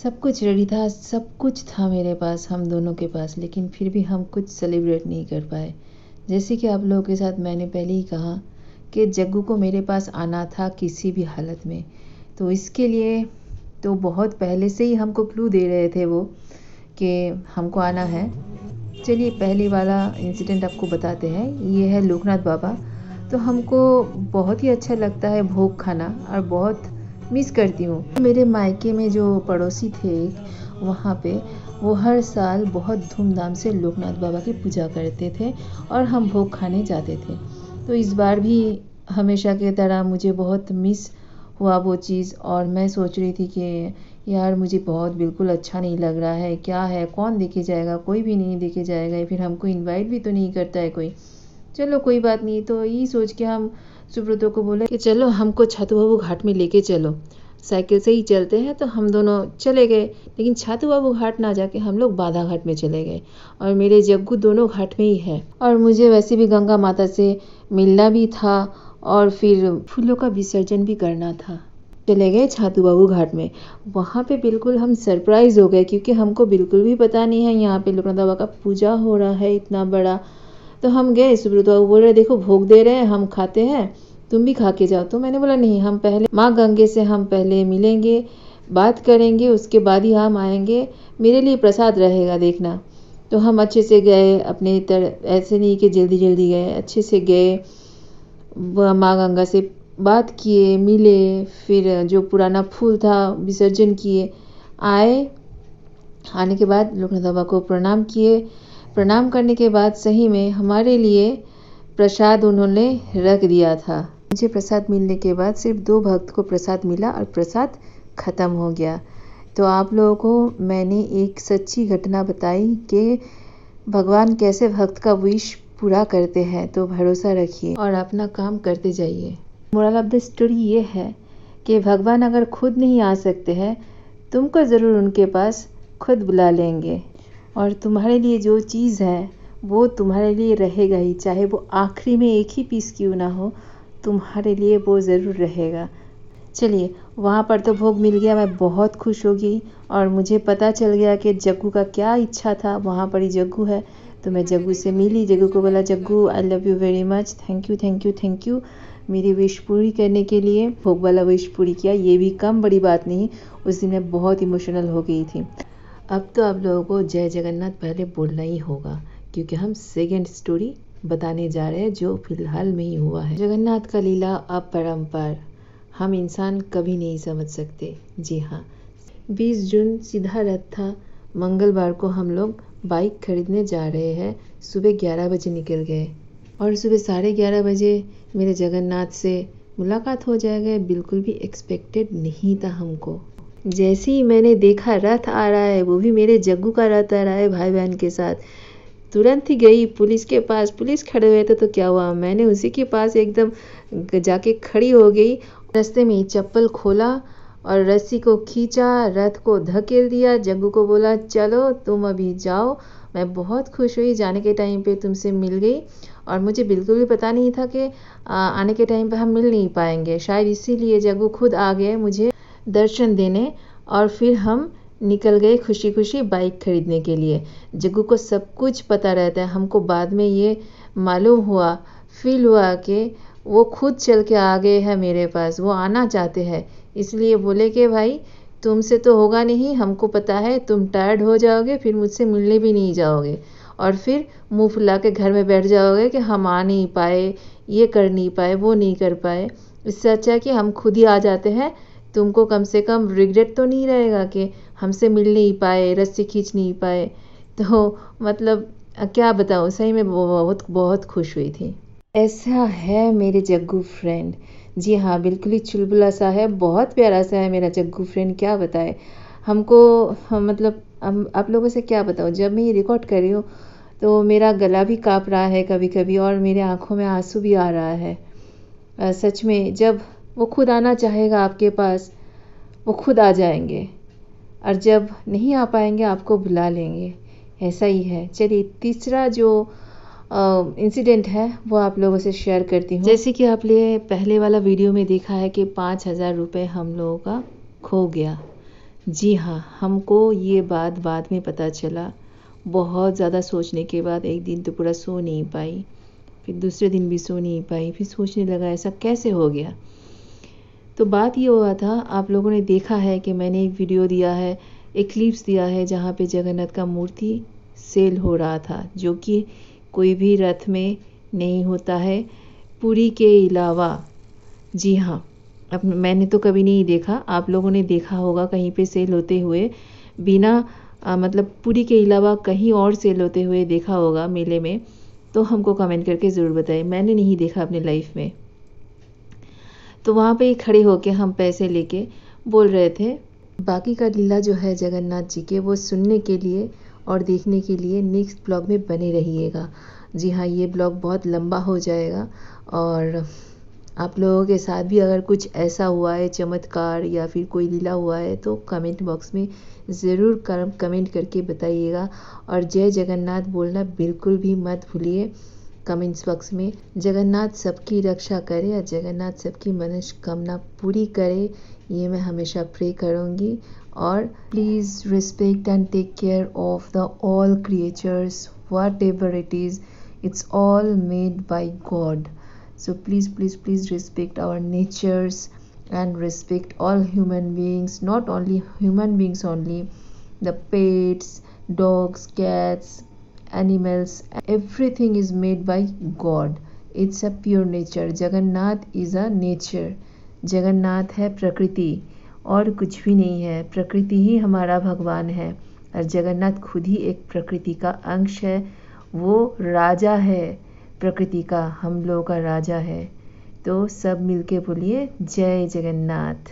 सब कुछ रेडी था, सब कुछ था मेरे पास, हम दोनों के पास, लेकिन फिर भी हम कुछ सेलिब्रेट नहीं कर पाए। जैसे कि आप लोगों के साथ मैंने पहले ही कहा कि जग्गू को मेरे पास आना था किसी भी हालत में। तो इसके लिए तो बहुत पहले से ही हमको क्लू दे रहे थे वो कि हमको आना है। चलिए पहले वाला इंसिडेंट आपको बताते हैं। ये है लोकनाथ बाबा। तो हमको बहुत ही अच्छा लगता है भोग खाना और बहुत मिस करती हूँ। मेरे मायके में जो पड़ोसी थे वहाँ पे वो हर साल बहुत धूमधाम से लोकनाथ बाबा की पूजा करते थे और हम भोग खाने जाते थे। तो इस बार भी हमेशा की तरह मुझे बहुत मिस हुआ वो चीज़, और मैं सोच रही थी कि यार मुझे बहुत बिल्कुल अच्छा नहीं लग रहा है, क्या है, कौन देखे जाएगा, कोई भी नहीं देखे जाएगा, फिर हमको इनवाइट भी तो नहीं करता है कोई। चलो कोई बात नहीं। तो यही सोच के हम सुब्रतो को बोले कि चलो हमको छातू बाबू घाट में लेके चलो, साइकिल से ही चलते हैं। तो हम दोनों चले गए, लेकिन छातू बाबू घाट ना जाके हम लोग बाधा घाट में चले गए, और मेरे जग्गू दोनों घाट में ही है। और मुझे वैसे भी गंगा माता से मिलना भी था और फिर फूलों का विसर्जन भी करना था। चले गए छातू बाबू घाट में। वहाँ पे बिल्कुल हम सरप्राइज हो गए, क्योंकि हमको बिल्कुल भी पता नहीं है यहाँ पे लोकनाथ बाबा का पूजा हो रहा है इतना बड़ा। तो हम गए, सुब्रत बाबू बोल रहे देखो भोग दे रहे हैं, हम खाते हैं, तुम भी खा के जाओ। तो मैंने बोला नहीं, हम पहले माँ गंगे से हम पहले मिलेंगे, बात करेंगे, उसके बाद ही हम आएंगे, मेरे लिए प्रसाद रहेगा देखना। तो हम अच्छे से गए अपने ऐसे नहीं कि जल्दी जल्दी गए, अच्छे से गए, माँ गंगा से बात किए, मिले, फिर जो पुराना फूल था विसर्जन किए, आने के बाद लोकनाथ बाबा को प्रणाम किए। प्रणाम करने के बाद सही में हमारे लिए प्रसाद उन्होंने रख दिया था। मुझे प्रसाद मिलने के बाद सिर्फ 2 भक्त को प्रसाद मिला और प्रसाद ख़त्म हो गया। तो आप लोगों को मैंने एक सच्ची घटना बताई कि भगवान कैसे भक्त का विश पूरा करते हैं। तो भरोसा रखिए और अपना काम करते जाइए। मोरल ऑफ द स्टोरी ये है कि भगवान अगर खुद नहीं आ सकते हैं, तुमको ज़रूर उनके पास खुद बुला लेंगे, और तुम्हारे लिए जो चीज़ है वो तुम्हारे लिए रहेगा ही, चाहे वो आखिरी में एक ही पीस क्यों ना हो, तुम्हारे लिए वो ज़रूर रहेगा। चलिए वहाँ पर तो भोग मिल गया, मैं बहुत खुश हो गई, और मुझे पता चल गया कि जग्गू का क्या इच्छा था। वहाँ पर ही जग्गू है, तो मैं जग्गू से मिली, जग्गू को बोला Jaggu I love you very much, thank you thank you thank you मेरी विश पूरी करने के लिए। भोग वाला विश पूरी किया, ये भी कम बड़ी बात नहीं। उस दिन मैं बहुत इमोशनल हो गई थी। अब तो आप लोगों को जय जगन्नाथ पहले बोलना ही होगा, क्योंकि हम सेकेंड स्टोरी बताने जा रहे हैं जो फिलहाल में ही हुआ है। जगन्नाथ का लीला अपरंपार, हम इंसान कभी नहीं समझ सकते। जी हाँ, 20 जून सीधा रथ था। मंगलवार को हम लोग बाइक खरीदने जा रहे हैं। सुबह 11 बजे निकल गए, और सुबह 11:30 बजे मेरे जगन्नाथ से मुलाकात हो जाएगा, बिल्कुल भी एक्सपेक्टेड नहीं था हमको। जैसे ही मैंने देखा रथ आ रहा है, वो भी मेरे जग्गू का रथ आ रहा है भाई बहन के साथ, तुरंत ही गई पुलिस के पास। पुलिस खड़े हुए थे, तो क्या हुआ, मैंने उसी के पास एकदम जाके खड़ी हो गई। रास्ते में ही चप्पल खोला और रस्सी को खींचा, रथ को धकेल दिया, जग्गू को बोला चलो तुम अभी जाओ। मैं बहुत खुश हुई, जाने के टाइम पे तुमसे मिल गई, और मुझे बिल्कुल भी पता नहीं था कि आने के टाइम पे हम मिल नहीं पाएंगे। शायद इसीलिए जग्गू खुद आ गए मुझे दर्शन देने, और फिर हम निकल गए खुशी खुशी बाइक खरीदने के लिए। जग्गू को सब कुछ पता रहता है। हमको बाद में ये मालूम हुआ, फील हुआ कि वो खुद चल के आ गए हैं मेरे पास, वो आना चाहते हैं। इसलिए बोले कि भाई तुमसे तो होगा नहीं, हमको पता है तुम टायर्ड हो जाओगे, फिर मुझसे मिलने भी नहीं जाओगे, और फिर मुंह फुला के घर में बैठ जाओगे कि हम आ नहीं पाए, ये कर नहीं पाए, वो नहीं कर पाए। इससे अच्छा है कि हम खुद ही आ जाते हैं, तुमको कम से कम रिग्रेट तो नहीं रहेगा कि हमसे मिल नहीं पाए, रस्सी खींच नहीं पाए। तो मतलब क्या बताऊँ, सही में बहुत बहुत खुश हुई थी। ऐसा है मेरे जग्गू फ्रेंड। जी हाँ, बिल्कुल ही चुलबुला सा है, बहुत प्यारा सा है मेरा जग्गू फ्रेंड, क्या बताए हमको। मतलब आप लोगों से क्या बताऊँ, जब मैं ये रिकॉर्ड कर रही हूँ तो मेरा गला भी काँप रहा है कभी कभी, और मेरे आँखों में आंसू भी आ रहा है। सच में जब वो खुद आना चाहेगा आपके पास, वो खुद आ जाएंगे, और जब नहीं आ पाएंगे आपको बुला लेंगे, ऐसा ही है। चलिए तीसरा जो इंसिडेंट है वो आप लोगों से शेयर करती हूँ। जैसे कि आपने पहले वाला वीडियो में देखा है कि 5,000 रुपये हम लोगों का खो गया। जी हाँ, हमको ये बात बाद में पता चला। बहुत ज़्यादा सोचने के बाद एक दिन तो पूरा सो नहीं पाई, फिर दूसरे दिन भी सो नहीं पाई, फिर सोचने लगा ऐसा कैसे हो गया। तो बात ये हुआ था, आप लोगों ने देखा है कि मैंने एक वीडियो दिया है, एक क्लिप्स दिया है जहाँ पे जगन्नाथ का मूर्ति सेल हो रहा था, जो कि कोई भी रथ में नहीं होता है, पुरी के अलावा। जी हाँ, अब मैंने तो कभी नहीं देखा, आप लोगों ने देखा होगा कहीं पे सेल होते हुए, बिना मतलब पुरी के अलावा कहीं और सेल होते हुए देखा होगा मेले में, तो हमको कमेंट करके ज़रूर बताएं। मैंने नहीं देखा अपने लाइफ में। तो वहाँ पे खड़े होके हम पैसे लेके बोल रहे थे। बाकी का लीला जो है जगन्नाथ जी के, वो सुनने के लिए और देखने के लिए नेक्स्ट ब्लॉग में बने रहिएगा। जी हाँ, ये ब्लॉग बहुत लंबा हो जाएगा और आप लोगों के साथ भी अगर कुछ ऐसा हुआ है चमत्कार या फिर कोई लीला हुआ है तो कमेंट बॉक्स में ज़रूर कमेंट करके बताइएगा। और जय जगन्नाथ बोलना बिल्कुल भी मत भूलिए कमेंट्स बॉक्स में। जगन्नाथ सबकी रक्षा करे और जगन्नाथ सबकी मनोकामना पूरी करे, ये मैं हमेशा प्रे करूँगी। और please respect and take care of the all creatures, whatever it is, it's all made by God. So please respect our natures and respect all human beings, not only human beings only, the pets, dogs, cats, animals, everything is made by God. It's a pure nature. Jagannath is a nature. Jagannath है प्रकृति और कुछ भी नहीं है, प्रकृति ही हमारा भगवान है और जगन्नाथ खुद ही एक प्रकृति का अंश है। वो राजा है प्रकृति का, हम लोगों का राजा है। तो सब मिलके बोलिए जय जगन्नाथ।